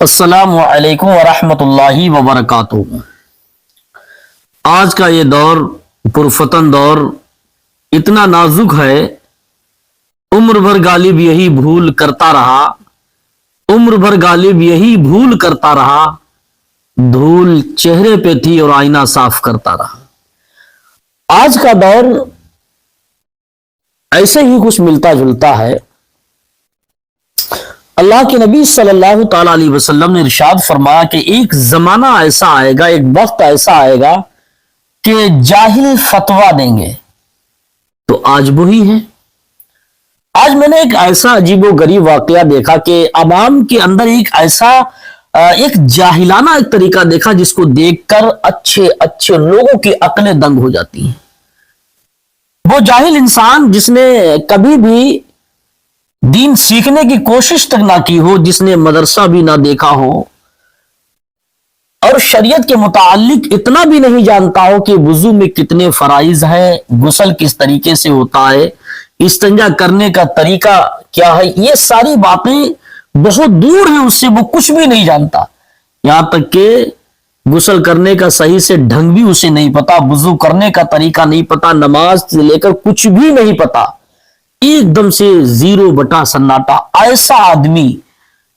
السلام علیکم ورحمۃ اللہ وبرکاتہ۔ آج کا یہ دور پرفتن دور اتنا نازک ہے، عمر بھر غالب یہی بھول کرتا رہا، عمر بھر غالب یہی بھول کرتا رہا، دھول چہرے پہ تھی اور آئینہ صاف کرتا رہا۔ آج کا دور ایسے ہی کچھ ملتا جلتا ہے۔ اللہ کے نبی صلی اللہ تعالی علیہ وسلم نے ارشاد فرمایا کہ ایک زمانہ ایسا آئے گا، ایک وقت ایسا آئے گا کہ جاہل فتویٰ دیں گے، تو آج وہی ہے۔ آج میں نے ایک ایسا عجیب و غریب واقعہ دیکھا کہ عوام کے اندر ایک جاہلانہ ایک طریقہ دیکھا جس کو دیکھ کر اچھے لوگوں کی عقلیں دنگ ہو جاتی ہیں۔ وہ جاہل انسان جس نے کبھی بھی دین سیکھنے کی کوشش تک نہ کی ہو، جس نے مدرسہ بھی نہ دیکھا ہو اور شریعت کے متعلق اتنا بھی نہیں جانتا ہو کہ وضو میں کتنے فرائض ہیں، غسل کس طریقے سے ہوتا ہے، استنجا کرنے کا طریقہ کیا ہے، یہ ساری باتیں بہت دور ہیں اس سے، وہ کچھ بھی نہیں جانتا۔ یہاں تک کہ غسل کرنے کا صحیح سے ڈھنگ بھی اسے نہیں پتا، وضو کرنے کا طریقہ نہیں پتا، نماز سے لے کر کچھ بھی نہیں پتا، ایک دم سے زیرو بٹا سناٹا۔ ایسا آدمی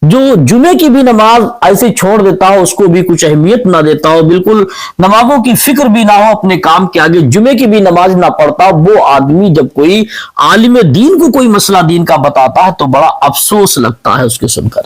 جو جمعے کی بھی نماز ایسے چھوڑ دیتا ہو، اس کو بھی کچھ اہمیت نہ دیتا ہو، بالکل نمازوں کی فکر بھی نہ ہو اپنے کام کے آگے، جمعے کی بھی نماز نہ پڑھتا، وہ آدمی جب کوئی عالم دین کو کوئی مسئلہ دین کا بتاتا ہے تو بڑا افسوس لگتا ہے اس کے سن کر۔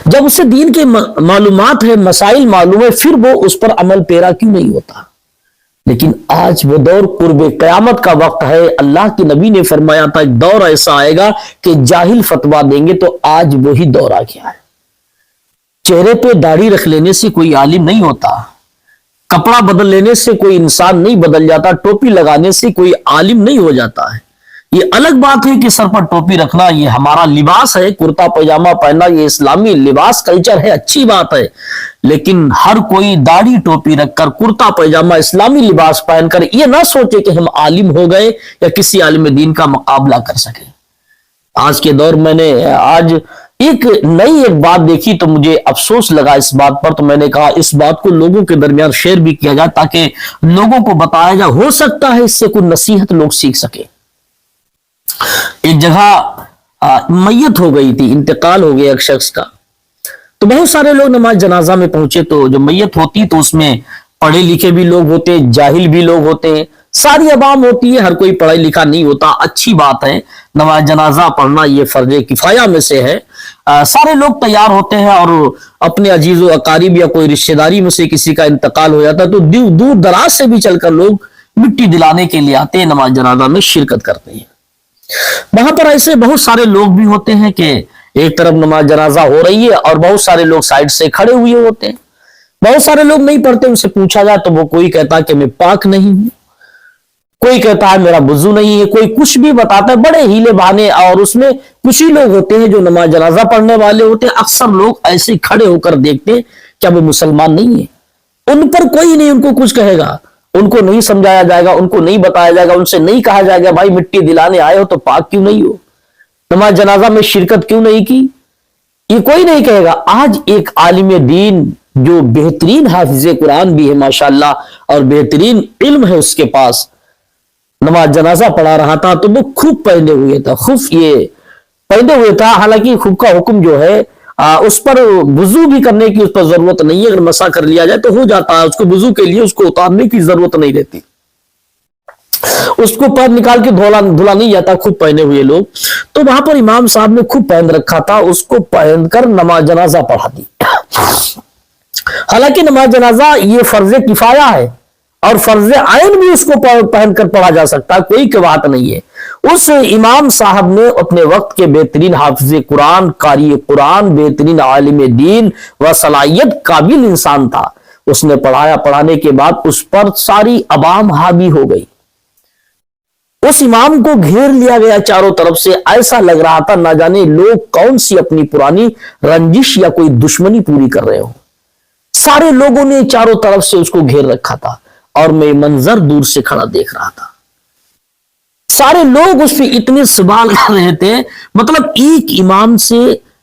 جب اسے دین کے معلومات ہے، مسائل معلوم ہے، پھر وہ اس پر عمل پیرا کیوں نہیں ہوتا؟ لیکن آج وہ دور قرب قیامت کا وقت ہے۔ اللہ کے نبی نے فرمایا تھا ایک دور ایسا آئے گا کہ جاہل فتویٰ دیں گے، تو آج وہی دور آ گیا ہے۔ چہرے پہ داڑھی رکھ لینے سے کوئی عالم نہیں ہوتا، کپڑا بدل لینے سے کوئی انسان نہیں بدل جاتا، ٹوپی لگانے سے کوئی عالم نہیں ہو جاتا ہے۔ یہ الگ بات ہے کہ سر پر ٹوپی رکھنا یہ ہمارا لباس ہے، کرتا پائجامہ پہننا یہ اسلامی لباس کلچر ہے، اچھی بات ہے، لیکن ہر کوئی داڑھی ٹوپی رکھ کر کرتا پائجامہ اسلامی لباس پہن کر یہ نہ سوچے کہ ہم عالم ہو گئے یا کسی عالم دین کا مقابلہ کر سکے۔ آج کے دور میں نے آج ایک نئی بات دیکھی تو مجھے افسوس لگا اس بات پر، تو میں نے کہا اس بات کو لوگوں کے درمیان شیئر بھی کیا جائے تاکہ لوگوں کو بتایا جائے، ہو سکتا ہے اس سے کوئی نصیحت لوگ سیکھ سکے۔ ایک جگہ میت ہو گئی تھی، انتقال ہو گیا ایک شخص کا، تو بہت سارے لوگ نماز جنازہ میں پہنچے۔ تو جو میت ہوتی تو اس میں پڑھے لکھے بھی لوگ ہوتے، جاہل بھی لوگ ہوتے ہیں، ساری عوام ہوتی ہے، ہر کوئی پڑھا لکھا نہیں ہوتا۔ اچھی بات ہے، نماز جنازہ پڑھنا یہ فرض کفایہ میں سے ہے۔ سارے لوگ تیار ہوتے ہیں اور اپنے عزیز و اقارب یا کوئی رشتہ داری میں سے کسی کا انتقال ہو جاتا ہے تو دور دراز سے بھی چل کر لوگ مٹی دلانے کے لیے آتے ہیں، نماز جنازہ میں شرکت کرتے ہیں۔ وہاں پر ایسے بہت سارے لوگ بھی ہوتے ہیں کہ ایک طرف نماز جنازہ ہو رہی ہے اور بہت سارے لوگ سائڈ سے کھڑے ہوئے ہوتے ہیں۔ بہت سارے لوگ نہیں پڑھتے، ان سے پوچھا جائے تو وہ کوئی کہتا ہے کہ میں پاک نہیں ہوں، کوئی کہتا ہے میرا وضو نہیں ہے، کوئی کچھ بھی بتاتا ہے، بڑے ہیلے بہانے۔ اور اس میں کچھ ہی لوگ ہوتے ہیں جو نماز جنازہ پڑھنے والے ہوتے ہیں، اکثر لوگ ایسے کھڑے ہو کر دیکھتے ہیں کیا وہ مسلمان نہیں ہے، ان پر کوئی نہیں ان کو کچھ کہے گا، ان کو نہیں سمجھایا جائے گا، ان کو نہیں بتایا جائے گا، ان سے نہیں کہا جائے گا بھائی مٹی دلانے آئے ہو تو پاک کیوں نہیں ہو، نماز جنازہ میں شرکت کیوں نہیں کی، یہ کوئی نہیں کہے گا۔ آج ایک عالم دین جو بہترین حافظ قرآن بھی ہے ماشاءاللہ اور بہترین علم ہے اس کے پاس، نماز جنازہ پڑھا رہا تھا تو وہ خوب پہنے ہوئے تھا، خوف یہ پہنے ہوئے تھا، حالانکہ خوب کا حکم جو ہے اس پر وضو بھی کرنے کی اس پر ضرورت نہیں ہے، اگر مسح کر لیا جائے تو ہو جاتا ہے، اس کو وضو کے لیے اس کو اتارنے کی ضرورت نہیں رہتی، اس کو پیر نکال کے دھولا نہیں جاتا، خود پہنے ہوئے لوگ۔ تو وہاں پر امام صاحب نے خود پہن رکھا تھا، اس کو پہن کر نماز جنازہ پڑھا دی۔ حالانکہ نماز جنازہ یہ فرض کفایہ ہے اور فرض عین بھی اس کو پہن کر پڑھا جا سکتا ہے، کوئی کی بات نہیں ہے۔ اس امام صاحب نے اپنے وقت کے بہترین حافظ قرآن، قاری قرآن، بہترین عالم دین و صلاحیت قابل انسان تھا، اس نے پڑھایا، پڑھانے کے بعد اس پر ساری عوام حاوی ہو گئی، اس امام کو گھیر لیا گیا چاروں طرف سے، ایسا لگ رہا تھا نہ جانے لوگ کون سی اپنی پرانی رنجش یا کوئی دشمنی پوری کر رہے ہوں۔ سارے لوگوں نے چاروں طرف سے اس کو گھیر رکھا تھا اور میں منظر دور سے کھڑا دیکھ رہا تھا، سارے لوگ اس پہ اتنے سوال کر رہے تھے، مطلب ایک امام سے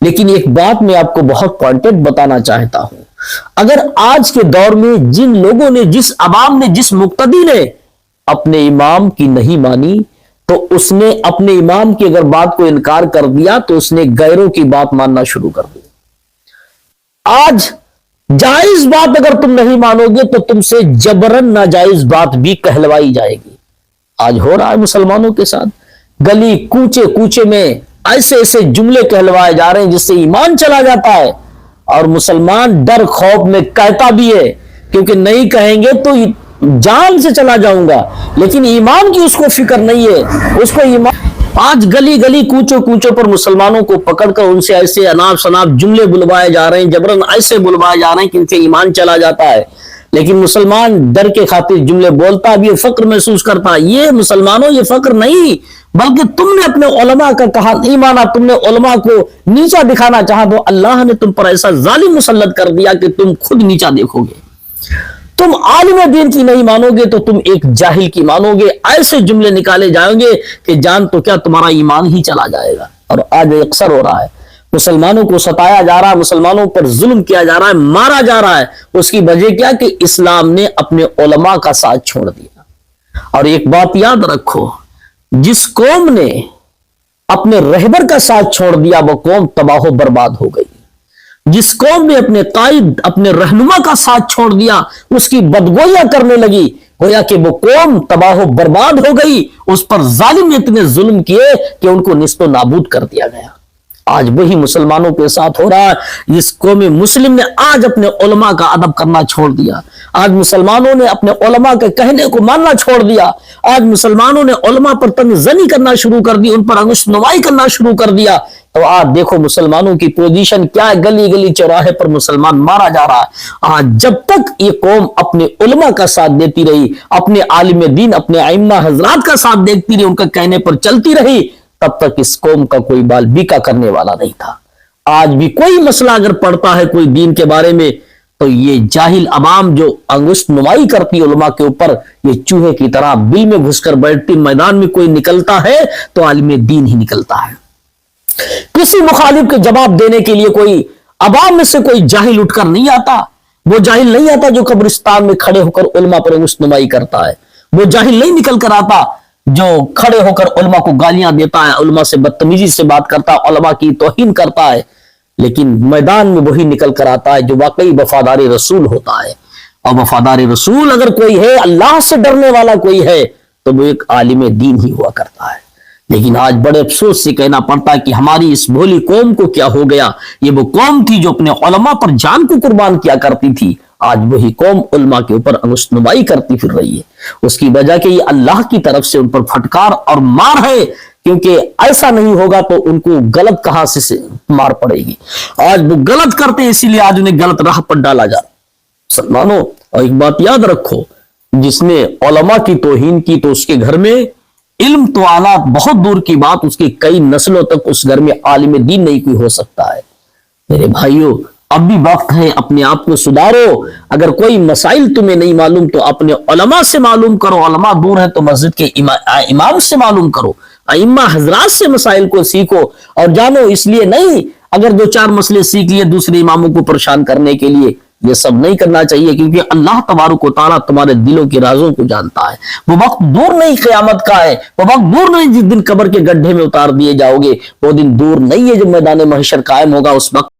لیکن ایک بات میں آپ کو بہت پوائنٹڈ بتانا چاہتا ہوں، اگر آج کے دور میں جن لوگوں نے، جس عوام نے، جس مقتدی نے اپنے امام کی نہیں مانی، تو اس نے اپنے امام کی اگر بات کو انکار کر دیا تو اس نے غیروں کی بات ماننا شروع کر دی۔ آج جائز بات اگر تم نہیں مانو گے تو تم سے جبرن ناجائز بات بھی کہلوائی جائے گی۔ آج ہو رہا ہے مسلمانوں کے ساتھ، گلی کوچے کوچے میں ایسے ایسے جملے کہلوائے جا رہے ہیں جس سے ایمان چلا جاتا ہے، اور مسلمان ڈر خوف میں کہتا بھی ہے، کیونکہ نہیں کہیں گے تو جان سے چلا جاؤں گا، لیکن ایمان کی اس کو فکر نہیں ہے، اس کو ایمان۔ آج گلی گلی کوچوں کوچوں پر مسلمانوں کو پکڑ کر ان سے ایسے اناپ شناپ جملے بلوائے جا رہے ہیں، جبرن ایسے بلوائے جا رہے ہیں کہ ان سے ایمان چلا جاتا ہے، لیکن مسلمان ڈر کے خاطر جملے بولتا بھی، فقر محسوس کرتا۔ یہ مسلمانوں، یہ فقر نہیں، بلکہ تم نے اپنے علماء کا کہا نہیں مانا، تم نے علماء کو نیچا دکھانا چاہا تو اللہ نے تم پر ایسا ظالم مسلط کر دیا کہ تم خود نیچا دیکھو گے۔ تم عالم دین کی نہیں مانو گے تو تم ایک جاہل کی مانو گے، ایسے جملے نکالے جائیں گے کہ جان تو کیا تمہارا ایمان ہی چلا جائے گا۔ اور آج اکثر ہو رہا ہے، مسلمانوں کو ستایا جا رہا ہے، مسلمانوں پر ظلم کیا جا رہا ہے، مارا جا رہا ہے، اس کی وجہ کیا کہ اسلام نے اپنے علماء کا ساتھ چھوڑ دیا۔ اور ایک بات یاد رکھو، جس قوم نے اپنے رہبر کا ساتھ چھوڑ دیا وہ قوم تباہ و برباد ہو گئی۔ جس قوم نے اپنے قائد، اپنے رہنما کا ساتھ چھوڑ دیا، اس کی بدگوئیاں کرنے لگی، گویا کہ وہ قوم تباہ و برباد ہو گئی۔ اس پر ظالم نے اتنے ظلم کیے کہ ان کو نیست و نابود کر دیا گیا۔ آج وہی مسلمانوں کے ساتھ ہو رہا ہے۔ جس قوم مسلم نے آج اپنے علماء کا ادب کرنا چھوڑ دیا، آج مسلمانوں نے اپنے علماء کے کہنے کو ماننا چھوڑ دیا، آج مسلمانوں نے علماء پر تنز زنی کرنا شروع کر دی، ان پر انگشت نمائی کرنا شروع کر دیا، تو آج دیکھو مسلمانوں کی پوزیشن کیا ہے، گلی گلی چوراہے پر مسلمان مارا جا رہا ہے۔ آج جب تک یہ قوم اپنے علماء کا ساتھ دیتی رہی، اپنے عالم دین، اپنے ائمہ حضرات کا ساتھ دیکھتی رہی، ان کے کہنے پر چلتی رہی، تب تک اس قوم کا کوئی بال بیکا کرنے والا نہیں تھا۔ آج بھی کوئی مسئلہ اگر پڑتا ہے کوئی دین کے بارے میں تو یہ جاہل عوام جو انگشت نمائی کرتی علماء کے اوپر، یہ چوہے کی طرح بل میں گھس کر بیٹھتی، میدان میں کوئی نکلتا ہے تو عالم دین ہی نکلتا ہے۔ کسی مخالف کے جواب دینے کے لیے کوئی عوام میں سے کوئی جاہل اٹھ کر نہیں آتا، وہ جاہل نہیں آتا جو قبرستان میں کھڑے ہو کر علماء پر انگشت نمائی کرتا ہے، وہ جاہل نہیں نکل کر آتا جو کھڑے ہو کر علماء کو گالیاں دیتا ہے، علماء سے بدتمیزی سے بات کرتا ہے، علماء کی توہین کرتا ہے، لیکن میدان میں وہی نکل کر آتا ہے جو واقعی وفادار رسول ہوتا ہے۔ اور وفادار رسول اگر کوئی ہے، اللہ سے ڈرنے والا کوئی ہے، تو وہ ایک عالم دین ہی ہوا کرتا ہے۔ لیکن آج بڑے افسوس سے کہنا پڑتا ہے کہ ہماری اس بھولی قوم کو کیا ہو گیا۔ یہ وہ قوم تھی جو اپنے علماء پر جان کو قربان کیا کرتی تھی، آج وہی قوم علماء کے اوپر انگشت نمائی کرتی پھر رہی ہے۔ اس کی وجہ کہ یہ اللہ کی طرف سے ان پر پھٹکار اور مار ہے، کیونکہ ایسا نہیں ہوگا تو ان کو غلط کہاں سے مار پڑے گی۔ آج وہ غلط کرتے ہیں، اسی لیے آج انہیں غلط راہ پر ڈالا جا رہا۔ مسلمانوں، اور ایک بات یاد رکھو، جس نے علماء کی توہین کی تو اس کے گھر میں علم تو آنا بہت دور کی بات، اس کی کئی نسلوں تک اس گھر میں عالم دین نہیں کوئی ہو سکتا ہے۔ میرے بھائیوں، اب بھی وقت ہے، اپنے آپ کو سدھارو۔ اگر کوئی مسائل تمہیں نہیں معلوم تو اپنے علماء سے معلوم کرو، علماء دور ہیں تو مسجد کے امام سے معلوم کرو، ائمہ حضرات سے مسائل کو سیکھو اور جانو۔ اس لیے نہیں اگر دو چار مسئلے سیکھ لیے دوسرے اماموں کو پریشان کرنے کے لیے، یہ سب نہیں کرنا چاہیے، کیونکہ اللہ تبارک و تعالیٰ تمہارے دلوں کے رازوں کو جانتا ہے۔ وہ وقت دور نہیں قیامت کا ہے، وہ وقت دور نہیں جس دن قبر کے گڈھے میں اتار دیے جاؤ گے، وہ دن دور نہیں ہے جب میدان محشر قائم ہوگا۔ اس وقت